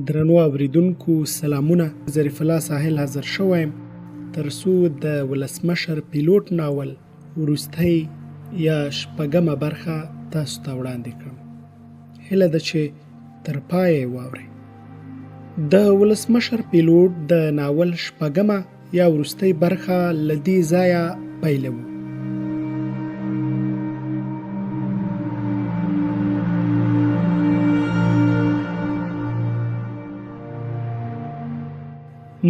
درنو اوریدونکو سلامونه. ظریف الله ساحل حاضر شویم ترڅو د ولسمشر پیلوټ ناول وروستی یا شپږمه برخه تاسو ته وړاندې کړم. هیله ده چې تر پایه یې واورئ. د ولسمشر پیلوټ د ناول شپږمه یا وروستۍ برخه له دې ځایه پیلوو.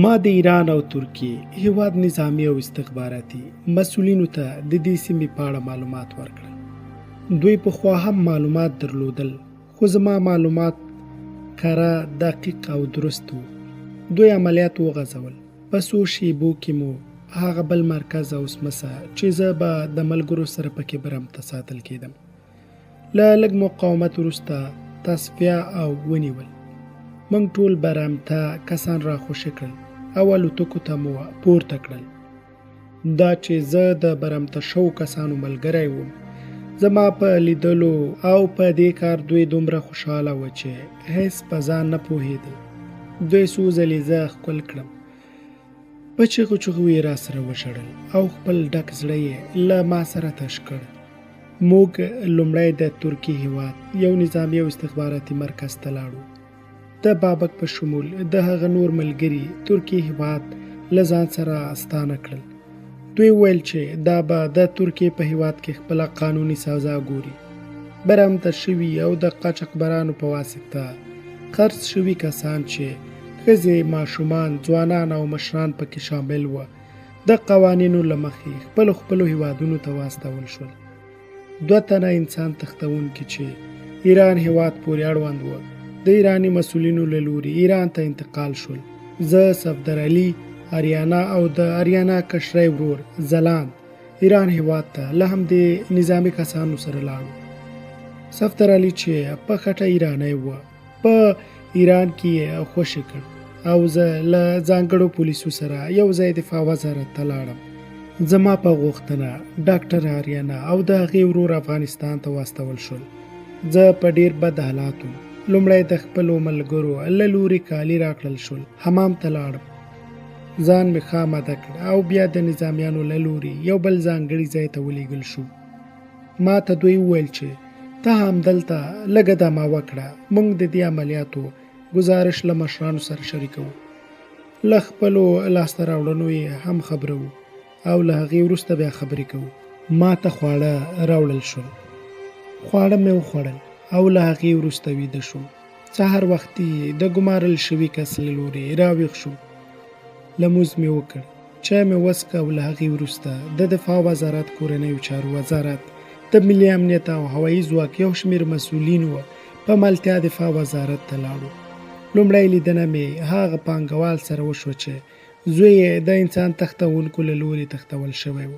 ما د ایران او ترکیې هیواد نظامی او استخباراتي مسؤلینو ته د دې سیمې په اړه معلومات ورکړل. دوی پخوا هم معلومات درلودل، خو زما معلومات کره، دقیق او درست وو. دوی عملیات وغځول. په څو شیبو کې مو هغه بل مرکز او سمڅه چې زه به د ملګرو سره پکې برمته ساتل کېدم له لږ مقاومت وروسته تصفیه او ونیول. موږ ټول برمته کسان را خوشي کړل او الوتکو ته مو پورته کړل. دا چې زه د برمته شو کسانو ملګری وم، زما په لیدلو او په دې کار دوی دومره خوشحاله و چې هیڅ په ځان نه پوهېدل. دوی څو ځلې زه ښکل کړم، په چغو چغو یې را سره وژړل او خپل ډک زړه یې له ما سره تش کړ. موږ لومړی د ترکیې هیواد یو نظامي او استخباراتي مرکز ته لاړو. د بابک په شمول د هغه نور ملګري ترکیې هیواد له ځان سره استانه کړل. دوی ویل چې دا به د ترکیې په هیواد کې خپله قانوني سزا ګوري. برمته شوي او د قاچاقبرانو په واسطه خرڅ شوي کسان چې ښځې، ماشومان، ځوانان او مشران پکې شامل وو د قوانینو له مخې خپلو هیوادونو ته واستول شول. 2 تنه انسان تښتونکي چې ایران هیواد پورې اړوند وو د ایرانی مسؤلینو له لوري ایران ته انتقال شول. زه، صفدر علي، اریانا او د اریانا کشری ورور ځلاند ایران هیواد ته له همدې نظامي کسانو سره لاړو. صفدر علي چې په خټه ایرانی و، په ایران کې یې خوشي کړ او زه له ځانګړو پولیسو سره یو ځای دفاع وزارت ته لاړم. زما په غوښتنه ډاکټر اریانا او د هغې ورور افغانستان ته واستول شول. زه په ډیر بد حالاتو لومړی د خپلو ملګرو له لوري کالي راکړل شول. حمام ته لاړم، ځان مې خامده کړ او بیا د نظامیانو له لوري یو بل ځانګړي ځای ته ولیږل شو. ما ته دوی وویل چې ته همدلته لږه دمه وکړه، موږ د دې عملیاتو ګزارش له مشرانو سره شریکوو. له خپلو لاسته راوړنو یې هم خبرو او له هغې وروسته بیا خبرې کوو. ما ته خواړه راوړل شول، خواړه مې وخوړل او له هغې وروسته ویده شوم. سهار وختي د ګمارل شوي کس له لوري راویښ شوم. لمونځ مې وکړ، چای مې وڅښه او له هغې وروسته د دفاع وزارت، کورنیو چارو وزارت، د ملي امنیت او هوایي ځواک یو شمېر مسؤلین وو په ملتیا دفاع وزارت ته لاړو. لومړی لیدنه مې هغه پانګوال سره وشوه چې زوی یې د انسان تښتونکو له لوري تښتول شوی و.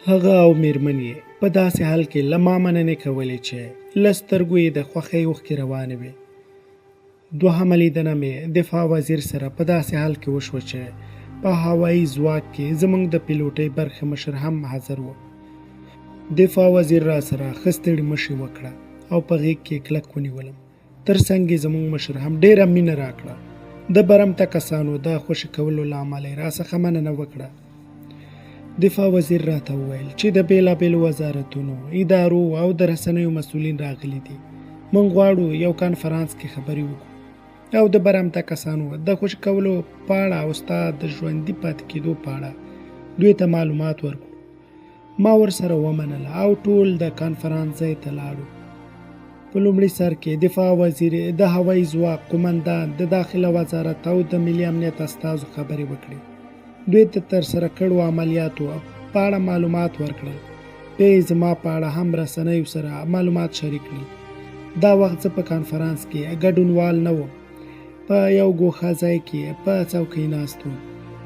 هغه او میرمن یې په داسې حال کې له ما مننې کولې چې له سترګو یې د خوښۍ اوښکې روانې وې. دوهمه لیدنه مې دفاع وزیر سره په داسې حال کې وشوه چې په هوایي ځواک کې زموږ د پیلوټۍ برخې مشر هم حاضر و. دفاع وزیر را سره ښه ستړې مشي وکړه او په غېږ کې کلک ونیولم. تر څنګ یې زموږ مشر هم ډېره مینه راکړه. د برمته کسانو د خوشي کولو له امله یې راڅخه مننه وکړه. دفاع وزیر راته وویل چې د بېلابېلو وزارتونو، ادارو او د رسنیو مسؤلین راغلي دي. موږ غواړو یو کنفرانس کې خبرې وکړو او د برمته کسانو د خوشي کولو په اړه او ستا د ژوندي پاتې کېدو په اړه دوی ته معلومات ورکړو. ما ورسره ومنله او ټول د کنفرانس ځای ته لاړو. په لومړي سر کې دفاع وزیر، د هوایي ځواک قومندان، د داخله وزارت او د ملي امنیت استازو خبرې وکړې. دوی ته ترسره کړو عملیاتو په اړه معلومات ورکړل. بیا زما په اړه هم رسنیو سره معلومات شریک کړل. دا وخت زه په کنفرانس کې ګډونوال نه وم، په یو ګوښه ځای کې په څوکۍ ناست وم.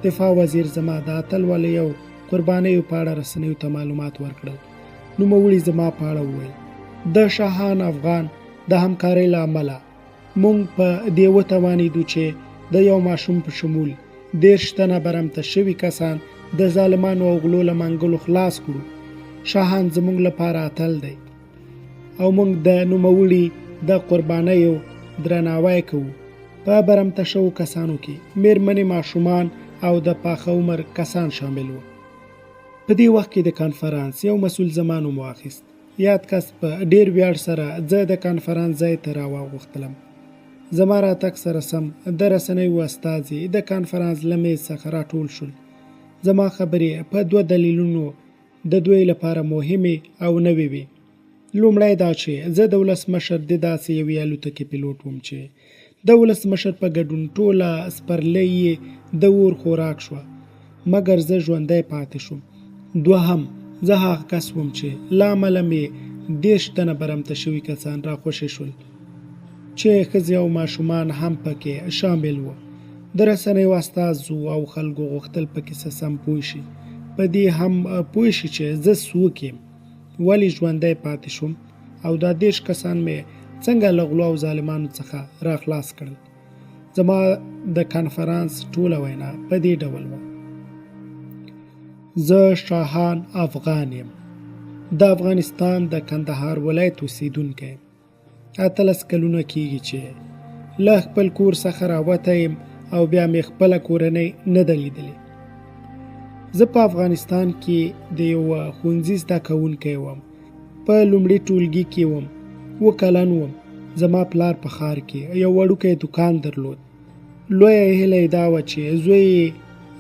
دفاع وزیر زما د اتلولیو قربانیو په اړه رسنیو ته معلومات ورکړل. نوموړي زما په اړه وویل د شاهان افغان د همکارۍ له امله موږ په دې وتوانېدو چې د یو ماشوم په شمول 30 تنه برمته شوي کسان د ظالمانو او غلو له منګلو خلاص کړو. شاهان زموږ لپاره اتل دی او موږ د نوموړي د قربانیو درناوی کوو. په برمته شوو کسانو کې میرمنې، ماشومان او د پاخه عمر کسان شامل وو. په دې وخت کې د کانفرانس یو مسؤل زما نوم واخیست. یاد کس په ډیر ویاړ سره زه د کانفرانس ځای ته راوغوښتلم. زما راتګ سره سم د رسنیو استازي د کانفرانس له میز څخه راټول شول. زما خبرې په 2 دلیلونو د دوی لپاره مهمې او نوې وې. لومړی دا چې زه د ولسمشر د داسې یوې الوتکې پیلوټ وم چې د ولسمشر په ګډون ټوله سپرلۍ یې د اور خوراک شوه، مګر زه ژوندی پاتې شوم. دوهم، زه هغه کس وم چې له امله مې 30 تنه برمته شوي کسان راخوشي شول چې ښځې او ماشومان هم پکې شامل وو. د رسنیو استازو او خلکو غوښتل پکې څه سم پوه شي، په دې هم پوه شي چې زه څوک یم، ولې ژوندی پاتې شوم او دا 30 کسان مې څنګه له غلو او ظالمانو څخه راخلاص کړل. زما د کانفرانس ټوله وینا په دې ډول وه: زه شاهان افغان یم، د افغانستان د کندهار ولایت اوسیدونکی یم. 18 کلونه کېږي چې له خپل کور څخه راوتی یم او بیا مې خپله کورنۍ نه ده لیدلې. زه په افغانستان کې د یو ښوونځي زده کوونکی وم. په لومړي ټولګي کې وم. 2 کلن وم. زما پلار په ښار کې یو وړوکی دکان درلود. لویه هیله یې دا وه چې زوی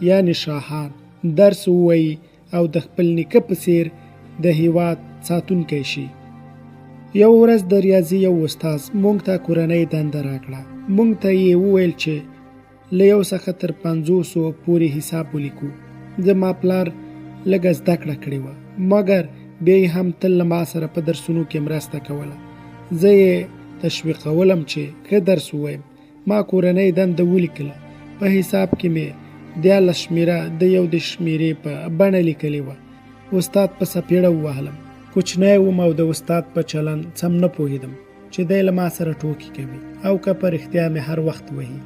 یعنې شاهان درس ووایي او د خپل نیکه په څیر د هیواد ساتونکی شي. یو ورځ د ریاضي یو استاز مونږ ته کورنۍ دنده راکړه. مونږ ته یې وویل چې له 1 څخه تر 500 پورې حساب ولیکو. زما پلار لږه زده کړه کړې وه، مګر بیا یې هم تل له ما سره په درسونو کې مرسته کوله. زه یې تشویقولم چې ښه درس ووایم. ما کورنۍ دنده ولیکله. په حساب کې مې 14 شمیره د 1 شمیرې په بڼه لیکلې وه. استاد په سپېړه ووهلم. کوچنی وم او د استاد په چلن سم نه پوهېدم چې دی له ما سره ټوکې کوي او که په رښتیا مې هر وخت وهي.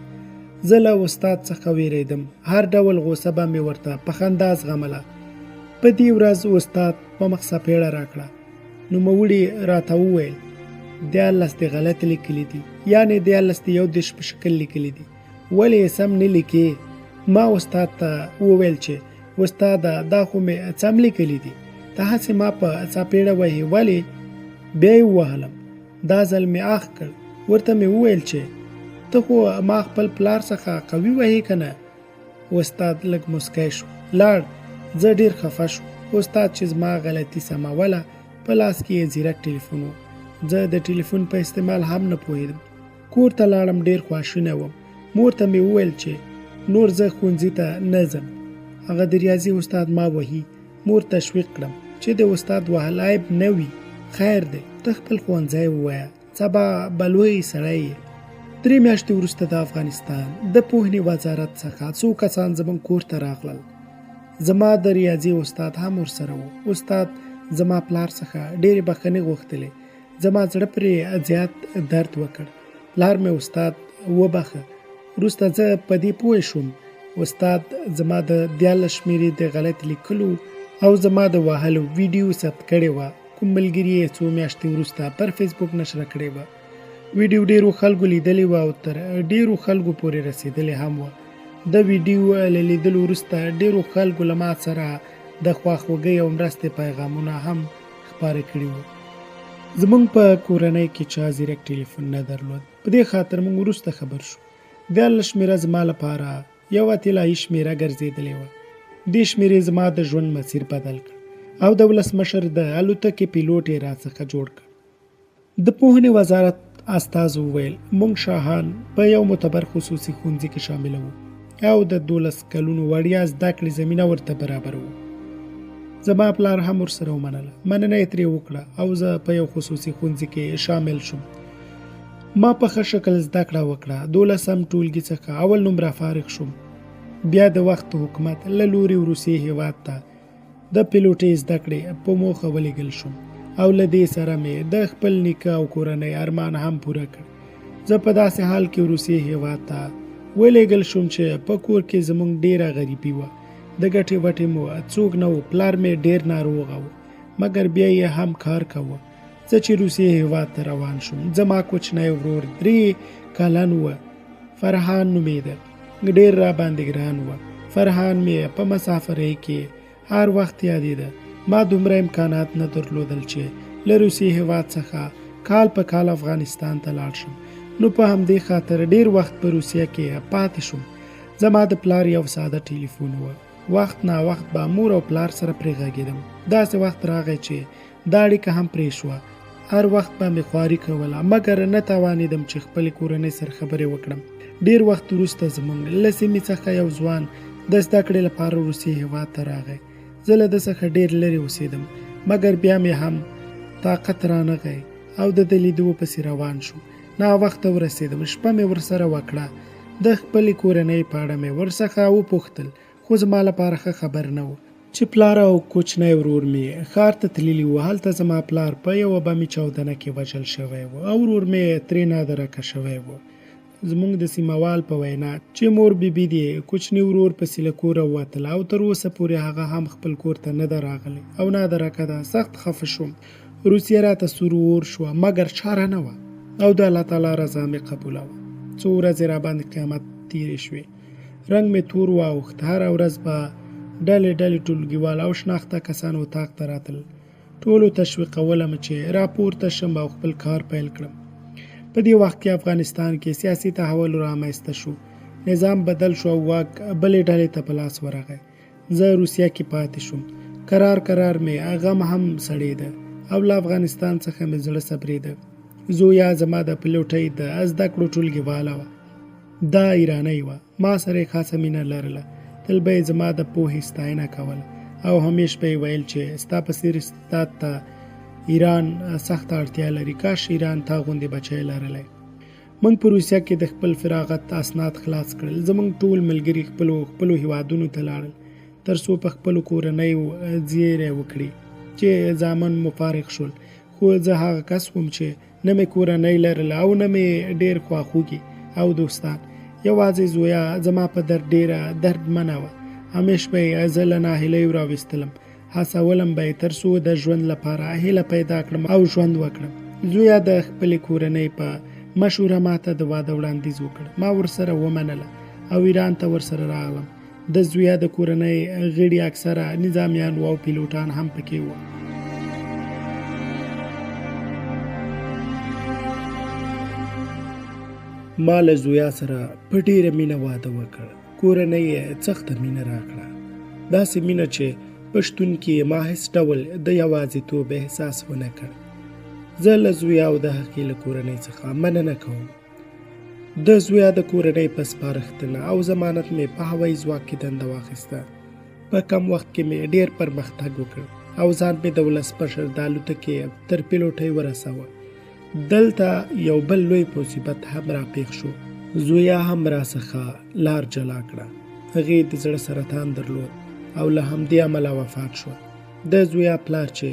زه له استاد څخه ویرېدم. هر ډول غوسه به مې ورته په خندا زغمله. په دې ورځ استاد په مخ سپېړه راکړه. نوموړي راته وویل 14 د غلط لیکلي دي، یعنې 14 د 1 په شکل لیکلي دي، ولې یې سم نه لیکې؟ ما استاد ته وویل چې استاده دا خو مې سم لیکلي دي، ته هسې ما په سپېړه وهې، ولې؟ بیا یې ووهلم. دا ځل مې اخ کړ. ورته مې وویل چې ته خو ما خپل پلار څخه قوي وهې که نه؟ استاد لږ مسکی شو، لاړ. زه ډېر خفه شوم. استاد چې زما غلطي سموله، په لاس کې یې زیرک ټلیفون و. زه د ټلیفون په استعمال هم نه پوهېدم. کور ته لاړم. ډېر خواشینی وم. مور ته مې وویل چې نور زه ښوونځي ته نه ځم. هغه د ریاضي استاد ما وهي. مور تشویق کړم چې د استاد وهل عیب نه وي. خیر دی، ته خپل ښوونځی ووایه، سبا به لوی سړی یې. 3 میاشتې وروسته د افغانستان د پوهنې وزارت څخه څو کسان زموږ کور ته راغلل. زما د ریاضي استاد هم ورسره و. استاد زما پلار څخه ډېرې بخښنې غوښتلې. زما زړه پرې زیات درد وکړ. پلار مې استاد وبخښه. وروسته زه په دې پوه شوم استاد زما د 14 شمیرې د غلط لیکلو او زما د وهلو ویډیو ثبت کړې وه. کوم ملګري یې 2 میاشتې وروسته پر فیسبوک نشره کړې وه. ویډیو ډېرو خلکو لیدلې وه او تر ډېرو خلکو پورې رسېدلې هم وه. د ویډیو له لیدلو وروسته ډېرو خلکو له ما سره د خواخوږۍ او مرستې پیغامونه هم خپاره کړي وو. زمونږ په کورنۍ کې چا زیرک ټلیفون نه درلود. په دې خاطر موږ وروسته خبر شو. 14 شمیره زما لپاره یو طلایي شمیره ګرځېدلې وه. دې شمیرې زما د ژوند مسیر بدل کړ او د ولسمشر د الوتکې پیلوټ یې راڅخه جوړ کړ. د پوهنې وزارت استازو وویل موږ شاهان په یو معتبر خصوصي ښوونځي کې شاملوو او د 12 کلونو وړیا زده کړې زمینه ورته برابروو. زما پلار هم ورسره ومنله. مننه یې ترې وکړه او زه په یو خصوصي ښوونځي کې شامل شوم. ما په ښه شکل زده کړه وکړه. 12م ټولګي څخه اول نمره فارغ شوم. بیا د وخت حکومت له لوري روسیې هېواد ته د پیلوټۍ زده کړې په موخه ولېږل شوم او له دې سره مې د خپل نیکه او کورنۍ ارمان هم پوره کړ. زه په داسې حال کې روسیې هېواد ته ولېږل شوم چې په کور کې زموږ ډېره غریبي وه. د ګټې وټې مو څوک نه و. پلار مې ډېر ناروغه و، مګر بیا یې هم کار کوه. زه چې روسیې هېواد ته روان شوم، زما کوچنی ورور 3 کلن و. فرحان نومېده. ډېر را باندې ګران و. فرحان مې په مسافرۍ کې هر وخت یادېده. ما دومره امکانات نه درلودل چې له روسیې هېواد څخه کال په کال افغانستان ته لاړ شم. نو په همدې خاطر ډېر وخت په روسیه کې پاتې شوم. زما د پلار یو ساده ټلیفون و. وخت نا وخت به مور او پلار سره پرې غږېدم. داسې وخت راغی چې دا اړیکه هم پرې شوه. هر وخت به مې خواري کوله، مګر نه توانېدم چې خپلې کورنۍ سره خبرې وکړم. ډېر وخت وروسته زموږ له سیمې څخه یو ځوان د زده کړې لپاره روسیې هېواد ته راغی. زه له ده څخه ډېر لرې اوسېدم، مګر بیا مې هم طاقت رانغی او د ده لیدو پسې روان شو. ناوخته ورسېدم. شپه مې ورسره وکړه. د خپلې کورنۍ په اړه مې ورڅخه وپوښتل، خو زما لپاره ښه خبر نه و چې پلار او کوچنی ورور مې ښار ته تللي وو. هلته زما پلار په یوه بمي چاودنه کې وژل شوی و او ورور مې ترې نادرکه شوی و. زموږ د سیمهوال په وینا چې مور بیبي دی کوچنی ورور پسې له کوره ووتل او تر اوسه پورې هغه هم خپل کور ته نه ده راغلی او نادرکه ده. سخت خفه شوم. روسیه راته سور اور شوه، مګر چاره نه وه او د الله تعالی رضا مې قبوله وه. څو ورځې را باندې قیامت تېرې شوې. رنګ مې تور واوښت. هره ورځ به ډلې ډلې ټولګیوال او شناخته کسان اتاق ته راتل. ټولو تشویقولم چې راپورته شم او خپل کار پیل کړم. په دې وخت کې افغانستان کې سیاسي تحول رامنځته شو. نظام بدل شو او واک بلې ډلې ته په لاس ورغی. زه روسیه کې پاتې شوم. کرار مې غم هم سړېده او له افغانستان څخه مې زړه صبرېده. زویا زما د پلوټۍ د زده کړو ټولګیواله وه. دا ایرانی وه. ما سره یې خاصه مینه لرله. تل به یې زما د پوهې ستاینه کوله او همیش به یې ویل چې ستا په څېر استاد ته ایران سخته اړتیا لري. کاش ایران تا غوندې بچی لرلی. موږ په روسیه کې د خپل فراغت اسناد خلاص کړل. زموږ ټول ملګري خپلو هیوادونو ته لاړل تر څو په خپلو کورنیو زیری وکړي چې زامن مو فارغ شول. خو زه هغه کس وم چې نه مې کورنۍ لرله او نه مې ډېر خواخوږي او دوستان. یوازې زویا زما په درد ډېره دردمنه وه. همیش به یې زه له ناهیلیو راویستلم. هڅولم به یې تر څو د ژوند لپاره هیله پیدا کړم او ژوند وکړم. زویا د خپلې کورنۍ په مشوره ماته د واده وړاندیز وکړ. ما ورسره ومنله او ایران ته ورسره راغلم. د زویا د کورنۍ غړي اکثره نظامیان او پیلوټان هم پکې وو. ما له زویا سره په ډېره مینه واده وکړ. کورنۍ یې سخته مینه راکړه. داسې مینه چې په شتون کې ما هېڅ ډول د یوازیتوب احساس ونه کړ. زه له زویا او د هغې له کورنۍ څخه مننه کوم. د زویا د کورنۍ په سپارښتنه او ضمانت مې په هوایي ځواک کې دنده واخیسته. په کم وخت کې مې ډېر پرمختګ وکړ او ځان مې د ولسمشر د الوتکې تر پیلوټۍ ورساوه. دلته یو بل لوی مصیبت هم راپېښ شو. زویا هم راڅخه لار جلا کړه. هغې د زړه سرطان درلود او له همدې امله وفات شوه. د زویا پلار چې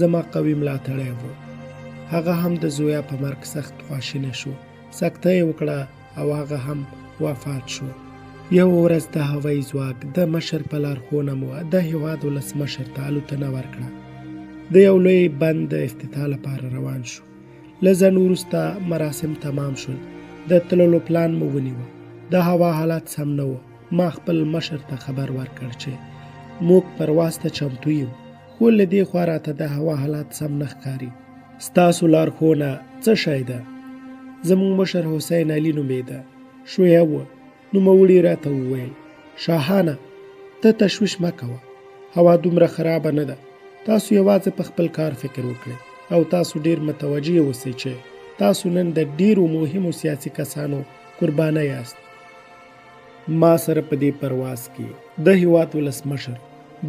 زما قوي ملاتړی و، هغه هم د زویا په مرګ سخت خواشینی شو. سکته یې وکړه او هغه هم وفات شو. یو ورځ د هوایي ځواک د مشر په لارښوونه مو د هېواد ولسمشر ته الوتنه ورکړه. د یو لوی بند د افتتاح لپاره روان شو. له ځنډ وروسته مراسم تمام شول. د تللو پلان مو ونیوه. د هوا حالات سم نه و. ما خپل مشر ته خبر ورکړ چې موږ پرواز ته چمتو یو، خو له دې خوا راته د هوا حالات سم نه ښکاري. ستاسو لارښوونه څه شی ده؟ زموږ مشر حسین علي نومېده. شویه و. نوموړي راته وویل، شاهانه ته تشویش مه کوه. هوا دومره خرابه نه ده. تاسو یوازې په خپل کار فکر وکړئ او تاسو ډیر متوجه اوسئ چې تاسو نن د ډیرو مهمو سیاسي کسانو قرباني یاست. ما سره په دې پرواز کې د هیواد ولسمشر،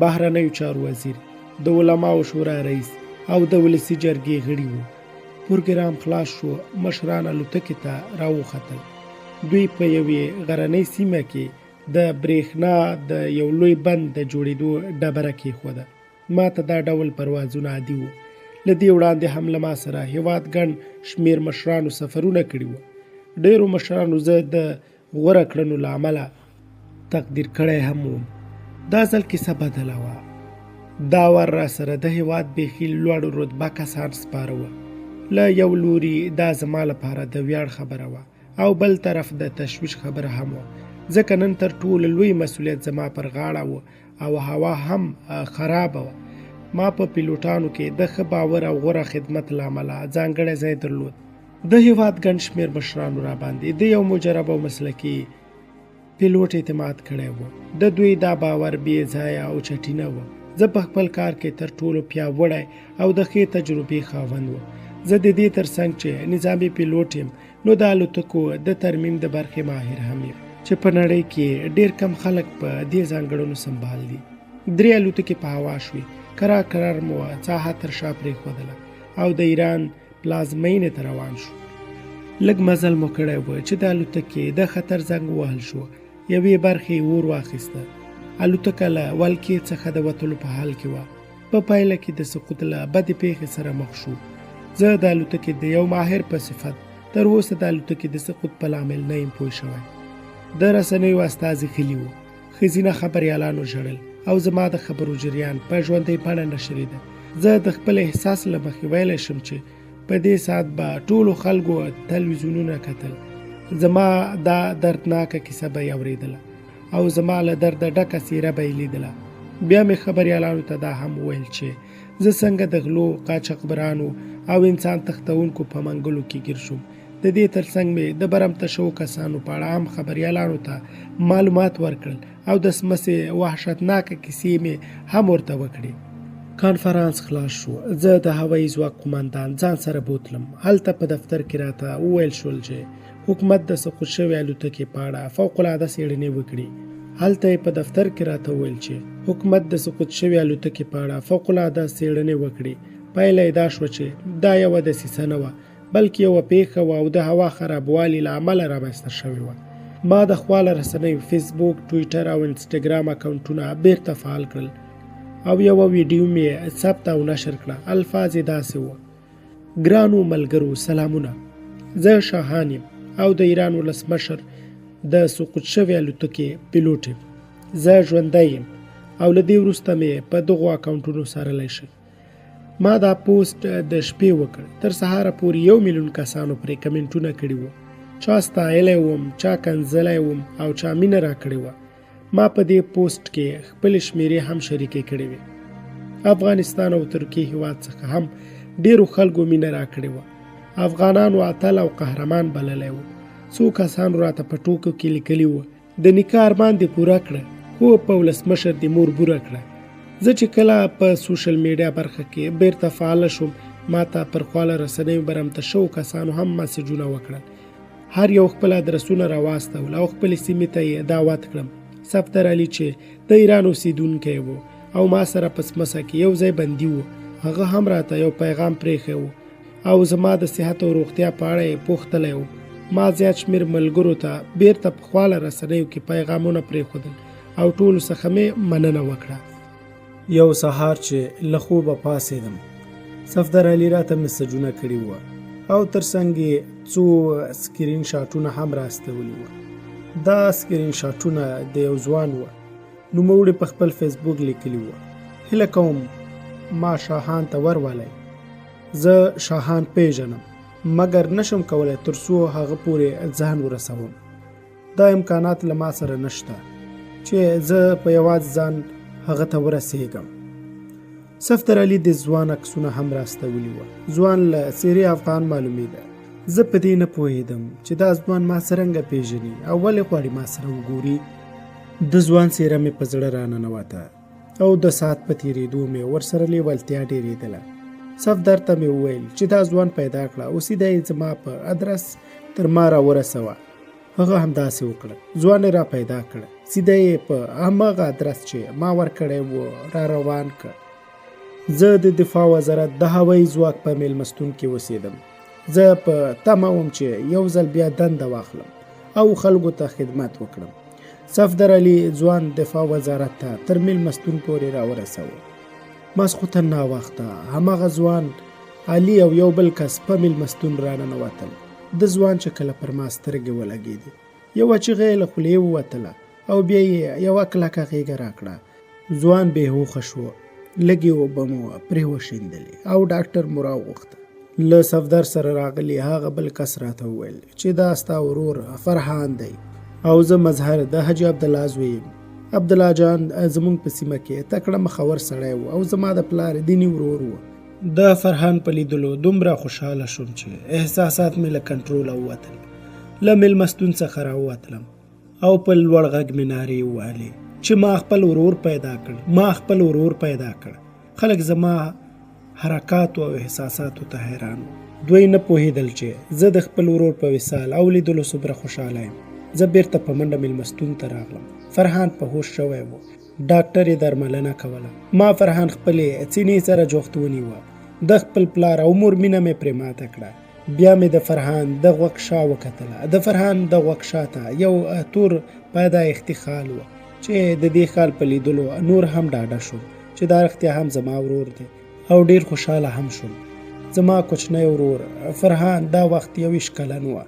بهرنیو چارو وزیر، د علماو شورا رئیس او د ولسي جرګې غړي وو. پروګرام خلاص شو. مشران الوتکې ته راوختل. دوی په یوې غرنۍ سیمه کې د برېښنا د یو لوی بند د جوړېدو ډبره کېښوده. ما ته دا ډول پروازونه عادي وو. له دې وړاندې هم له ما سره هېواد ګڼ شمېر مشرانو سفرونه کړي وو. ډېرو مشرانو زه د غوره کړنو له امله تقدیر کړی هم وم. دا ځل کیسه بدله وه. دا ور را سره د هېواد بیخي لوړ رتبه کسان سپاره وه. له یو لوري دا زما لپاره د ویاړ خبره وه او بل طرف د تشویش خبره هم وه، ځکه نن تر ټولو لوی مسؤلیت زما پر غاړه و او هوا هم خرابه وه. ما په پیلوټانو کې د ښه باور او غوره خدمت له امله ځانګړی ځای درلود. د هېواد ګڼ شمېر مشرانو راباندې د یو مجرب او مسلکي پیلوټ اعتماد کړی و. د دوی دا باور بې ځایه او چټي نه و. زه په خپل کار کې تر ټولو پیاوړی او د ښې تجربې خاوند وم. زه د دې ترڅنګ چې نظامي پیلوټ یم، نو د الوتکو د ترمیم د برخې ماهر هم یم، چې په نړۍ کې ډېر کم خلک په دې ځانګړنو سمبال دي. 3 الوتکې په هوا شوې، کرار مو ساحه تر شا پرېښودله او د ایران پلازمینې ته روان شو. لږ مزل مو کړی و چې د الوتکې د خطر زنګ ووهل شو. یوې برخې اور واخیسته. الوتکه له ولکې څخه د وتلو په حال کې وه. په پایله کې د سقوط له بدې پیښې سره مخ شو. زه د الوتکې د یو ماهر په صفت تر اوسه د الوتکې د سقوط په لامل نه یم پوه شوی. د رسنیو استازي غلي وو. ښځینه خبریالانو ژړل او زما د خبرو جریان په ژوندۍ بڼه نشریده. زه د خپل احساس له مخې ویلی شم چې په دې ساعت به ټولو خلکو تلویزیونونه کتل. زما دا دردناکه کیسه به یې اورېدله او زما له درده ډکه څېره به یې لیدله. بیا مې خبریالانو ته دا هم وویل چې زه څنګه د غلو، قاچاقبرانو او انسان تښتونکو په منګلو کې ګیر شوم. د دې ترڅنګ مې د برمته شوو کسانو په اړه هم خبریالانو ته معلومات ورکړل او د سمڅې وحشتناکه کیسې مې هم ورته وکړې. کانفرانس خلاص شو. زه د هوایي ځواک قماندان ځان سره بوتلم. هلته په دفتر کې راته وویل شول چې حکومت د سقوط شوې الوتکې په اړه فوق‌العاده څېړنې وکړي. هلته یې په دفتر کې راته وویل چې حکومت د سقوط شوې الوتکې په اړه فوق‌العاده څېړنې وکړي. پایله یې دا شوه چې دا یوه دسیسه نه وه، بلکې یوه پیښه وه او د هوا خرابوالي له امله رامنځته شوې وه. ما د خواله رسنیو فیسبوک، ټویټر او انسټاګرام اکاونټونه بیرته فعال کړل او یوه ویډیو مې ثبت او نشر کړه. الفاظ یې داسې وو: ګرانو ملګرو سلامونه، زه شاهان یم او د ایران ولسمشر د سقوط شوې الوتکې پیلوټ یم. زه ژوندی یم او له دې وروسته مې په دغو اکاونټونو څارلی شئ. ما دا پوسټ د شپې وکړ. تر سهاره پورې 1 میلیون کسانو پرې کمنټونه کړي وو. چا ستایلی وم، چا کنځلی وم او چا مینه را کړې وه. ما په دې پوسټ کې خپلې شمیرې هم شریکې کړې وې. افغانستان او ترکیې هېواد څخه هم ډېرو خلکو مینه را کړې وه. افغانانو اتل او قهرمان بللی و. څو کسانو راته په ټوکو کې لیکلي وو: د نیکه ارمان دې پوره کړه، خو په ولسمشر دې مور بوره کړه. زه چې کله په سوشل میډیا برخه کې بیرته فعاله شوم، ما ته پر خواله رسنیو برمته شوو کسانو هم مسیجونه وکړل. هر یو خپل ادرسونه راواستول او خپلې سیمې ته یې دعوت کړم. صفدر علي چې د ایران اوسیدونکی و او ما سره په سمڅه کې یو ځای بندي و، هغه هم راته یو پیغام پرېښی و او زما د صحت او روغتیا په اړه یې پوښتلی و. ما زیات شمېر ملګرو ته بیرته په خواله رسنیو کې پیغامونه پرېښودل او ټولو څخه مې مننه وکړه. یو سهار چې له خوبه پاڅېدم، صفدر علي راته مسجونه کړي وو او ترڅنګ یې څو سکرین شاټونه هم راستولي وو. دا سکرین شاټونه د یو ځوان وو. نوموړي په خپل فیسبوک لیکلي وو: هیله کوم ما شاهان ته ورولئ. زه شاهان پیژنم مګر نشم کولی تر څو هغه پورې ځان ورسوم. دا امکانات له ما سره نشته چې زه په یوازې ځان هغه ته ورسېږم. صفدر علي د ځوان عکسونه هم راستولي وو. ځوان له څېرې افغان معلومېده. زه په دې نه پوهېدم چې دا ځوان ما څرنګه پیژني او ولې غواړي ما سره وګوري. د ځوان څېره مې په زړه راننوته او د ساعت په تېرېدو مې ورسره لیوالتیا ډېرېدله. صفدر ته مې وویل چې دا ځوان پیدا کړه او سیده یې زما په ادرس تر ما را ورسوه. هغه همداسې وکړه. ځوان یې را پیدا کړه، سیده یې په هماغه ادرس چې ما ورکړی و را روان کړ. زه د دفاع وزارت د هوایي ځواک په میلمستون کې اوسېدم. زه په تمه وم چې یو ځل بیا دنده واخلم او خلکو ته خدمت وکړم. صفدر علي ځوان دفاع وزارت ته تر میلمستون پورې را ورسوه. ماسخوتن ناوخته هماغه ځوان علي او یو بل کس په میلمستون راننوتل. د ځوان چې کله پر ما سترګې ولګېدې، یوه چیغه یې له خولې ووتله او بیا یې یوه کلکه غېږه راکړه. ځوان بې هوښه شو. لږې اوبه مو پرې وشیندلې او ډاکټر مو راوغوښته. له صفدر سره راغلی هغه بل کس راته وویل چې دا ستا ورور فرحان دی او زه مظهر د حاجي عبدالله زوی یم. عبدالله جان زمونږ په سیمه کې تکړه مخور سړی و او زما د پلار دیني ورور و. د فرحان په لیدلو دومره خوشحاله شوم چې احساسات مې له کنټروله ووتل. له میلمستون څخه راووتلم او په لوړ غږ مې نارې ووهلې چې ما خپل ورور پیدا کړ، ما خپل ورور پیدا کړ. خلک زما حرکاتو او احساساتو ته حیران وو. دوی نه پوهېدل چې زه د خپل ورور په وصال او لیدلو څومره خوشحاله یم. زه بیرته په منډه میلمستون ته راغلم. فرحان په هوښ شوی و. ډاکټر یې درملنه کوله. ما فرحان خپلې څینې سره جوخت ونیوه. د خپل پلار او مور مینه مې پرې ماته کړه. بیا مې د فرحان د غوږ شا وکتله. د فرحان د غوږ شاته یو تور پیدایښتي خال و چې د دې خال په لیدلو نور هم ډاډه شوم چې دا رښتیا هم زما ورور دی او ډیر خوشحاله هم شوم. زما کوچنی ورور فرحان دا وخت 21 کلن و.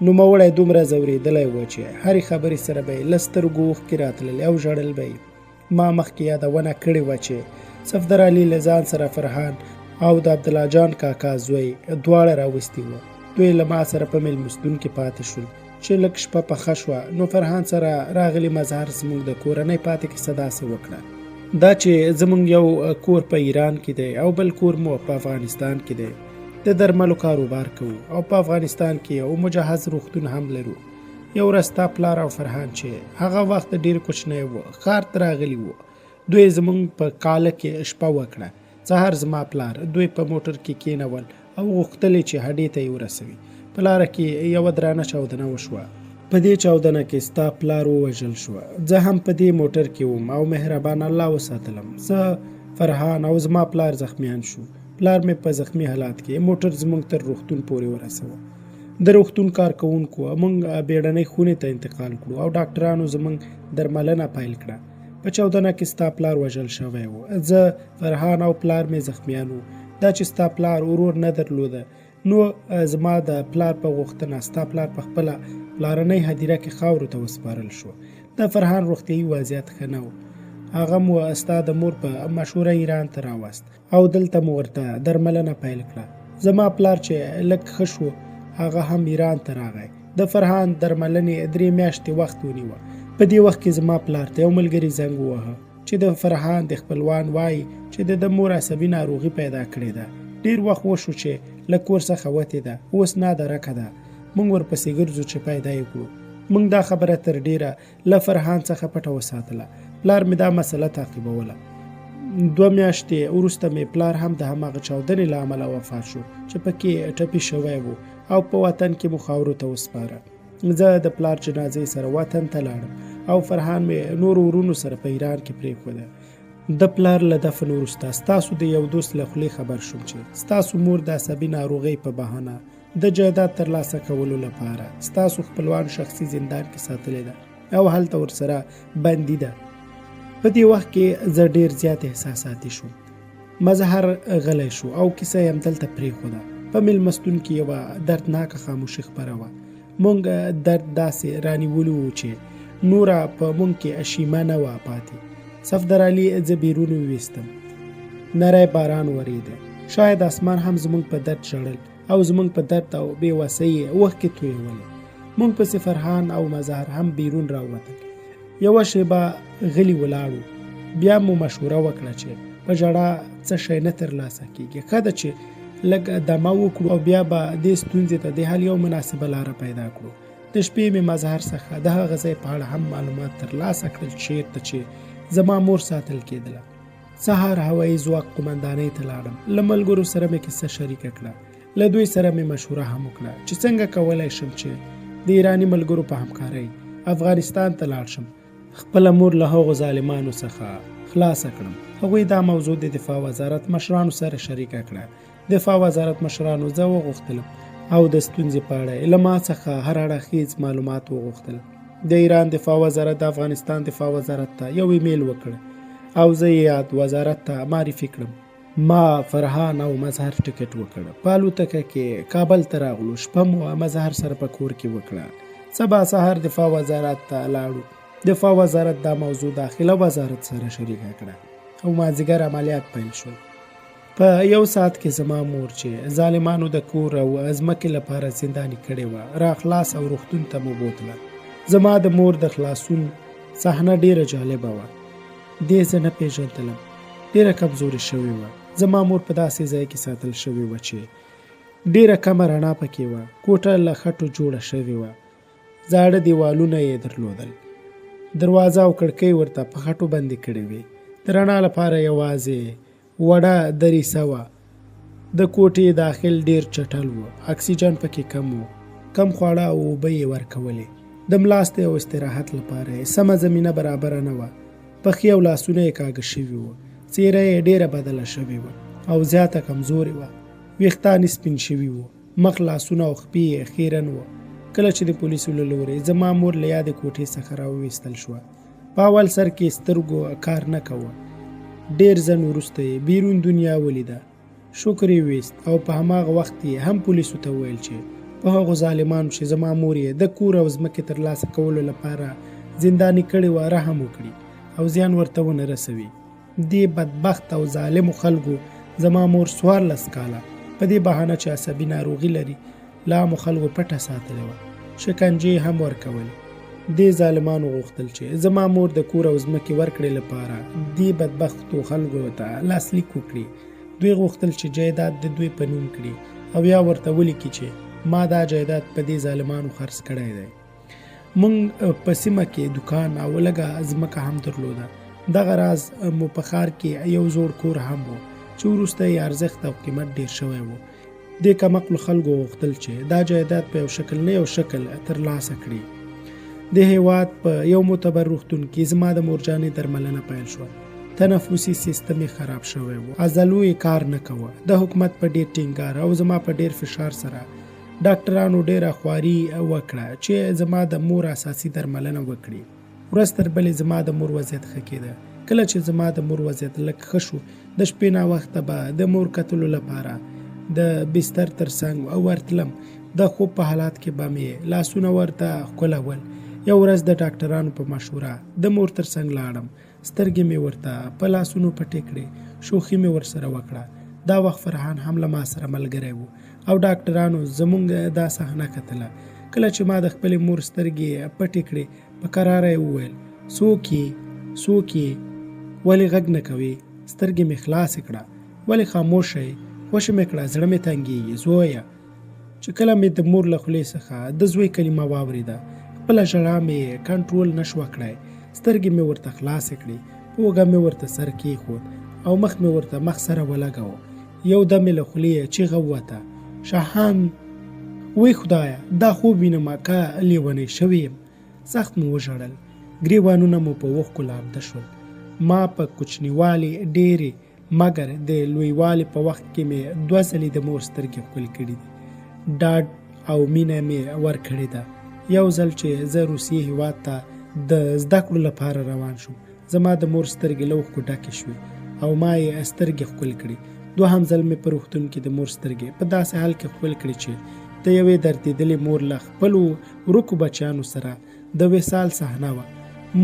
نوموړی دومره ځورېدلی و چې هرې خبرې سره به یې له سترګو اوښکې راتللې او ژړل به یې. ما مخکې یادونه کړې وه چې صفدر علي له ځان سره فرحان او د عبدالله جان کاکا زوی دواړه راوستي وو. دوی له ما سره په میلمستون کې پاتې شول چې لږ شپه پخه شوه نو فرحان سره راغلی مظهر زموږ د کورنۍ پاتې کیسه داسې وکړه دا چې زموږ یو کور په ایران کې دی او بل کور مو په افغانستان کې دی. د درملو کاروبار کوو او په افغانستان کې یو مجهز روغتون هم لرو. یو ورځ ستا پلار او فرحان چې هغه وخت ډېر کوچنی و ښار ته راغلي وو. دوی زموږ په کاله کې شپه وکړه. سهار زما پلار دوی په موټر کې کېنول او غوښتل چې هډې ته یې ورسوي. په لاره کې یوه درانه چاودنه وشوه. په دې چاودنه کې ستا پلار ووژل شوه. زه هم په دې موټر کې وم او مهربان الله وساتلم. زه فرحان او زما پلار زخمیان شو. پلار مې په زخمی حالات کې موټر زموږ تر روغتون پورې ورسوه. د روغتون کارکوونکو موږ بیړنۍ خونې ته انتقال کړو او ډاکټرانو زموږ درملنه پیل کړه. په چاودنه کې ستا پلار وژل شوی و. زه فرحان او پلار مې زخمیان وو. دا چې ستا پلار ورور نه درلوده نو زما د پلار په غوښتنه ستا پلار په خپله پلارنۍ هدیره کې خاورو ته وسپارل شو. د فرحان روغتیایي وضعیت ښه نه و. هغه مو ستا د مور په مشهوره ایران ته راوست او دلته مو ورته درملنه پیل کړه. زما پلار چې لږ ښه شو هغه هم ایران ته راغی. د فرحان درملنې 3 میاشتې وخت ونیوه. په دې وخت کې زما پلار ته یو ملګري زنګ ووهه چې د فرحان د خپلوان وایي چې د مور عصبي ناروغي پیدا کړې ده. ډېر وخت وشو چې له کور څخه وتې ده، اوس نادرکه ده. موږ ورپسې ګرځو چې پیدا یې کړو. موږ دا خبره تر ډېره له فرحان څخه پټه وساتله. پلار مې دا مسله تعقیبوله. 2 میاشتې وروسته مې پلار هم د هماغه چاودنې له امله وفات شو چې پکې ټپي شوی و او په وطن کې مو خاورو ته وسپاره. زه د پلار جنازې سره وطن ته لاړم او فرحان مې نورو ورونو سره په ایران کې پرېښوده. د پلار له دفن وروسته ستاسو د یو دوست له خولې خبر شوم چې ستاسو مور د عصبي ناروغۍ په بهانه د جایداد ترلاسه کولو لپاره ستاسو خپلوان شخصي زندان کې ساتلې ده او هلته ورسره بندي ده. په دې وخت کې زه ډېر زیات احساساتي شوم. مظهر غلی شو او کیسه یې همدلته پرېښوده. په میلمستون کې یوه دردناکه خاموشي خپره وه. مونږ درد داسې رانیولي وو چې نوره په مونږ کې اشیمه نه وه پاتې. صفدر علي زه بیرون وویستم. نری باران وریده. شاید اسمان هم زمونږ په درد ژړل او زمونږ په درد او بې وسۍ یې اوښکې تویولې. مونږ پسې فرحان او مظهر هم بیرون راووتل. یوه شیبه غلي ولاړو. بیا مو مشوره وکړه چې په ژړا څه شی نه ترلاسه کېږي. ښه ده چې لږ دمه وکړو او بیا به دې ستونزې ته د حل یو مناسبه لاره پیدا کړو. د شپې مې مظهر څخه د هغه ځای په اړه هم معلومات ترلاسه کړل چېرته چې زما مور ساتل کېدله. سهار هوایي ځواک قمندانۍ ته لاړم. له ملګرو سره مې کیسه شریکه کړه. له دوی سره مې مشوره هم وکړه چې څنګه کولی شم چې د ایراني ملګرو په همکارۍ افغانستان ته لاړ شم، خپله مور له هغو ظالمانو څخه خلاصه کړم. هغوی دا موضوع د دفاع وزارت مشرانو سره شریکه کړه. دفاع وزارت مشرانو زه وغوښتلم او د ستونزې په اړه له ما څخه هر اړخیز معلومات وغوښتل. د ایران دفاع وزارت د افغانستان دفاع وزارت ته یو ایمیل وکړ او زه یې یاد وزارت ته معرفي کړم. ما فرحان او مظهر ټکټ وکړ. په الوتکه کې کابل ته راغلو. شپه مو مظهر سره په کور کې وکړه. سبا سهار دفاع وزارت ته لاړو. دفاع وزارت دا موضوع داخله وزارت سره شریکه کړه او مازدیګر عملیات پیل شول. په یو ساعت کې زما مور چې ظالمانو د کور او ځمکې لپاره زنداني کړې وه را خلاص او روغتون ته مو بوتله. زما د مور د خلاصون صحنه ډیره جالبه وه. دې زه نه پیژندلم، ډیره کمزورې شوې وه. زما مور په داسې ځای کې ساتل شوې وه چې ډیره کمه رڼا پکې وه. کوټه له خټو جوړه شوې وه. زاړه دیوالونه یې درلودل. دروازه او کړکۍ ورته په خټو بندې کړې وې. د رڼا لپاره یوازې وړه دریڅه وه. د کوټې داخل ډیر چټل و. اکسیجن پکې کم و. کم خواړه او اوبه یې ورکولې. د ملاستې او استراحت لپاره یې سمه زمینه برابره نه وه. پښې او لاسونه یې کاږه شوي وو. څېره یې ډیره بدله شوې وه او زیاته کمزورې وه. ویښتان یې سپین شوي وو. مخ، لاسونه او خپې یې خیرن وه. کله چې د پولیسو له لورې زما مور له یادې کوټې څخه راوویستل شوه، په اول سر کې سترګو کار نه کوه. ډیر ځن وروسته یې بیرون دنیا ولیده. شکر یې ویست او په هماغه وخت یې هم پولیسو ته وویل چې په هغو ظالمانو چې زما مور یې د کور او ځمکې ترلاسه کولو لپاره زنداني کړې وه رحم وکړي او زیان ورته ونه رسوي. دې بدبخت او ظالمو خلکو زما مور 14 کاله په دې بهانه چې عصبي ناروغي لري لا مو خلکو پټه ساتلې وه. شکنجې هم ورکولې. دې ظالمانو غوښتل چې زما مور د کور او ځمکې ورکړې لپاره دې بدبختو خلکو ته لاسلیک وکړي. دوی غوښتل چې جایداد د دوی په نوم کړي او یا ورته ولیکي چې ما دا جایداد په دې ظالمانو خرڅ کړی دی. موږ په سیمه کې دکان او لږه ځمکه هم درلوده. دغه راز مو په ښار کې یو زوړ کور هم و چې وروسته یې ارزښت او قیمت ډیر شوی و. دې کمعقلو خلکو غوښتل چې دا جایداد په یو شکل نه یو شکل ترلاسه کړي. د هیواد په یو معتبر روغتون کې زما د مورجانې درملنه پیل شوه. تنفسي سیستم یې خراب شوی و. عضلو یې کار نه کوه. د حکومت په ډیر ټینګار او زما په ډیر فشار سره ډاکټرانو ډیره خواري وکړه چې زما د مور اساسي درملنه وکړي. ورځ تر بلې زما د مور وضعیت ښه کېده. کله چې زما د مور وضعیت لږ ښه شو، د شپې ناوخته به د مور کتلو لپاره د بستر تر څنګ ورتلم. د خوب په حالات کې به مې لاسونه ورته ښکلول. یو ورځ د ډاکټرانو په مشوره د مور تر څنګ لاړم. سترګې مې ورته په لاسونو پټې کړې. شوخي مې ورسره وکړه. دا وخت فرحان هم له ما سره ملګری و او ډاکټرانو زمونږ دا صحنه کتله. کله چې ما د خپلې مور سترګې پټې کړې، په کراره یې وویل: څوک یې؟ څوک یې؟ ولې غږ نه کوې؟ سترګې مې خلاصې کړه. ولې خاموشه یې؟ خوښه مې کړه، زړه مې تنګېږي. زویه. چې کله مې د مور له خولې څخه د زوی کلمه واورېده، خپله ژړا مې کنټرول نه شوه کړی. سترګې مې ورته خلاصې کړې. په اوږه مې ورته سر کېښود او مخ مې ورته مخ سره ولګاوه. یو دم مې له خولې چیغه ووته: شاهان! وی خدایه، دا خوب وینم که لیونی شوی یم. سخت مو وژړل. ګریوانونه مو په اوښکو لامده شول. ما په کوچنیوالي ډېرې، مګر د لویوالي په وخت کې مې 2 ځلې د مور سترګې ښکلې کړي دي. ډاډ او مینه مې ورکړې ده. یو ځل چې زه روسیې هېواد ته د زده کړو لپاره روان شوم، زما د مور سترګې له اوښکو ډکې شوې او ما یې سترګې ښکلې کړې. 2هم ځل مې په روغتون کې د مور سترګې په داسې حال کې ښکلې کړې چې د یوې دردېدلې مور له خپلو ورکو بچیانو سره د وصال صحنه وه.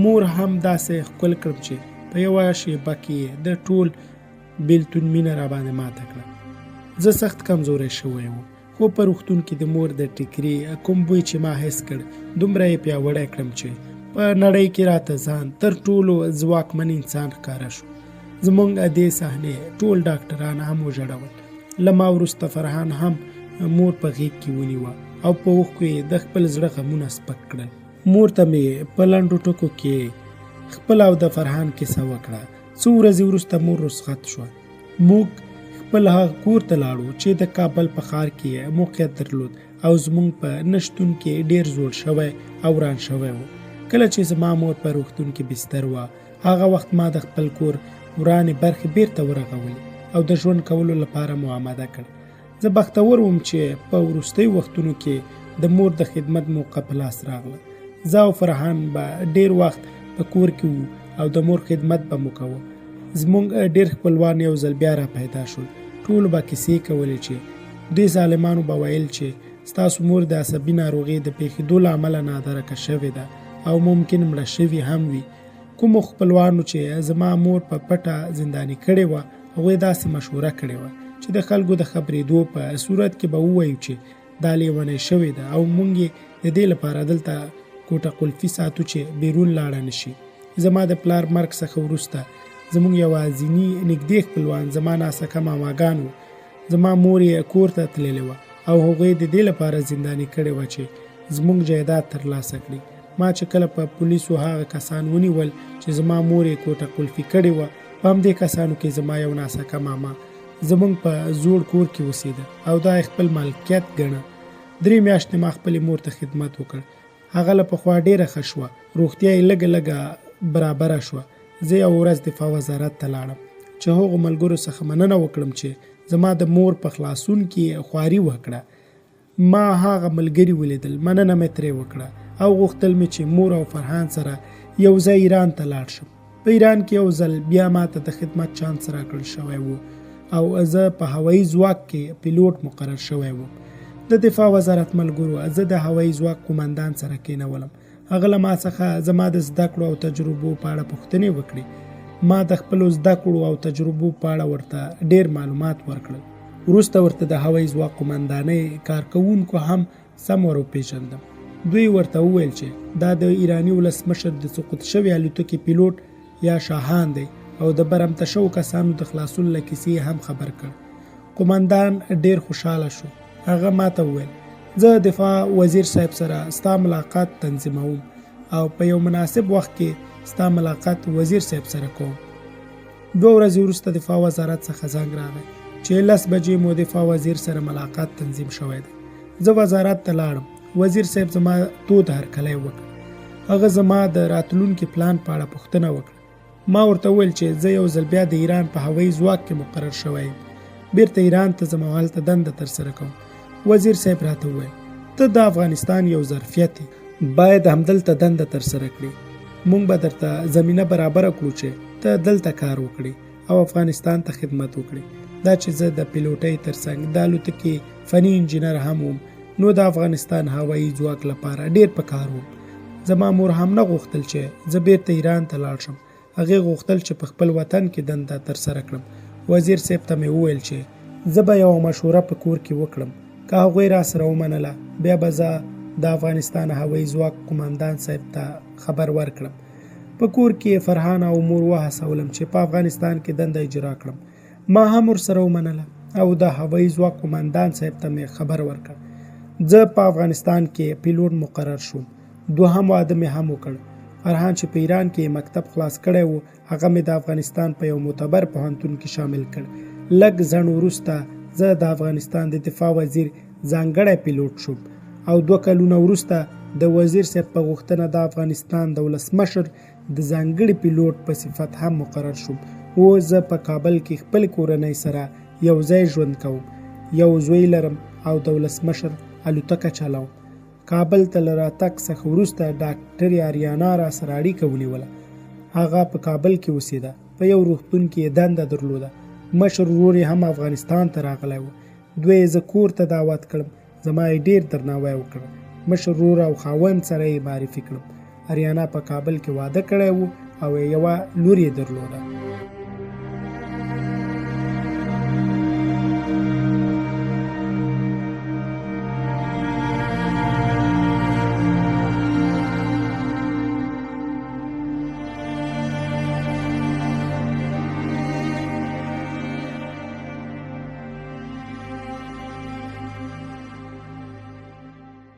مور هم داسې ښکل کړم چې په یوه شېبه کې د ټول بیلتون مینه راباندې ماته کړه. زه سخت کمزوری شوی وم، خو په روغتون کې د مور د ټیکري کوم بوی چې ما حس کړ، دومره یې پیاوړی کړم چې په نړۍ کې راته ځان تر ټولو ځواکمن انسان ښکاره شو. زمونږ دې صحنې ټول ډاکټران هم وژړول. له ما وروسته فرحان هم مور په غېږ کې ونیوه او په اوښکو یې د خپل زړه غمونه سپک کړل. مور ته مې په لنډو ټکو کې خپل او د فرحان کیسه وکړه. څو ورځې وروسته مور رخصت شوه. موږ خپل هغه کور ته لاړو چې د کابل په ښار کې موقعیت درلود او زموږ په نشتون کې ډیر زوړ شوی او وران شوی و. کله چې زما مور په روغتون کې بستر وه، هغه وخت ما د خپل کور ورانې برخې بیرته ورغولې او د ژوند کولو لپاره مو آماده کړ. زه بختور وم چې په وروستیو وختونو کې د مور د خدمت موقع په لاس راغله. زه او فرحان به ډیر وخت په کور کې وو او د مور خدمت به مو کوو. زمونږ ډیر خپلوان یو ځل بیا را پیدا شول. ټولو به کیسې کولې چې دوی ظالمانو به ویل چې ستاسو مور د عصبي ناروغۍ د پېښېدو له امله نادرکه شوې ده او ممکن مړه شوې هم وي. کومو خپلوانو چې زما مور په پټه زنداني کړې وه هغوی داسې مشوره کړې وه چې د خلکو د خبرېدو په صورت کې به ووایو چې دا لیونی شوې ده او موږ یې د دې لپاره دلته کوټه قلفي ساتو چې بیرون لاړه نه شي. زما د پلار مرګ څخه وروسته زموږ یوازیني نږدې خپلوان زما ناسکه ماماګان وو. زما مور یې کور ته تللې وه او هغوی د دې لپاره زنداني کړې وه چې زموږ جایداد ترلاسه کړي. ما چې کله په پولیسو هغه کسان ونیول چې زما مور یې کوټه قلفي کړې وه، په همدې کسانو کې زما یو ناسکه ماما زموږ په زوړ کور کې اوسېده او دا یې خپل مالکیت ګڼه. 3 میاشتې ما خپلې مور ته خدمت وکړ. هغه له پخوا ډېره ښه شوه، روغتیا یې لږه لږه برابره شوه. زه یو ورځ دفاع وزارت ته لاړم چې هغو ملګرو څخه مننه وکړم چې زما د مور په خلاصون کې خواري وکړه. ما هغه ملګري ولیدل، مننه مې ترې وکړه او غوښتل مې چې مور او فرهان سره یو ځای ایران ته لاړ شم. په ایران کې یو ځل بیا ماته د خدمت چانس راکړل شوی و او زه په هوایي ځواک کې پیلوټ مقرر شوی وم. د دفاع وزارت ملګرو زه د هوایي ځواک قومندان سره کېنولم. هغه له ما څخه زما د زده کړو او تجربو په اړه پوښتنې وکړې. ما د خپلو زده کړو او تجربو په اړه ورته ډېر معلومات ورکړل. وروسته ورته د هوایي ځواک قومندانۍ کارکوونکو هم سم ور وپېژندم. دوی ورته وویل چې دا د ایراني ولسمشر د سقوط شوي الوتکې پیلوټ یا شاهان دی او د برمته شوو کسانو د خلاصون له کیسې هم خبر کړ. قومندان ډېر خوشحاله شو. هغه ماته وویل زه دفاع وزیر صاحب سره ستا ملاقات تنظیموم او په یو مناسب وخت کې ستا ملاقات وزیر صاحب سره کوم. 2 ورځې وروسته دفاع وزارت څخه زنګ راغی چې 10 بجې مو دفاع وزیر سره ملاقات تنظیم شوی دی. زه وزارت ته لاړم. وزیر صاحب زما تود هرکلی وکړ. هغه زما د راتلونکي پلان په اړه پوښتنه وکړه. ما ورته وویل چې زه یو ځل بیا د ایران په هوایي ځواک کې مقرر شوی یم. بیرته ایران ته ځم او هلته دنده ترسره کوم. وزیر صاحب راته وویل ته د افغانستان یو ظرفیت یې، باید همدلته دنده ترسره کړې. موږ به درته زمینه برابره کړو چې ته دلته کار وکړې او افغانستان ته خدمت وکړې. دا چې زه د پیلوټۍ ترڅنګ د الوتکې فني انجینر هم وم، نو د افغانستان هوایي ځواک لپاره ډېر په کار وم. زما مور هم نه غوښتل چې زه بیرته ایران ته لاړ شم. هغې غوښتل چې په خپل وطن کې دنده ترسره کړم. وزیر صاحب ته مې وویل چې زه به یوه مشوره په کور کې وکړم. که هغوی را سره ومنله بیا به زه د افغانستان هوایي ځواک قومندان صاحب ته خبر ورکړم. په کور کې فرهان او مور وهڅولم چې په افغانستان کې دنده اجرا کړم. ما هم ورسره ومنله او د هوایي ځواک قومندان صاحب ته مې خبر ورکړ. زه په افغانستان کې پیلوټ مقرر شوم. 2 واده مې هم وکړ. فرهان چې په ایران کې مکتب خلاص کړی و، هغه مې د افغانستان په یو معتبر پوهنتون کې شامل کړ. لږ ځنډ وروسته زه د افغانستان د دفاع وزیر ځانګړی پیلوټ شوم او 2 کلونه وروسته د وزیر صاحب په غوښتنه د افغانستان د ولسمشر د ځانګړي پیلوټ په صفت هم مقرر شوم. اوس زه په کابل کې خپل کورنۍ سره یو ځای ژوند کوم. یو زوی لرم او د ولسمشر الوتکه چلوم. کابل ته له راتګ څخه وروسته ډاکټرې آریانا را سره اړیکه ونیوله. هغه په کابل کې اوسېده. په یو روغتون کې یې دنده درلوده. مشر ورور یې هم افغانستان ته راغلی و. دوی یې زه کور ته دعوت کړم. زما یې ډېر درناوی وکړ. مشر ورور او خاوند سره یې معرفي کړم. آریانا په کابل کې واده کړی و او یوه لور یې درلوده.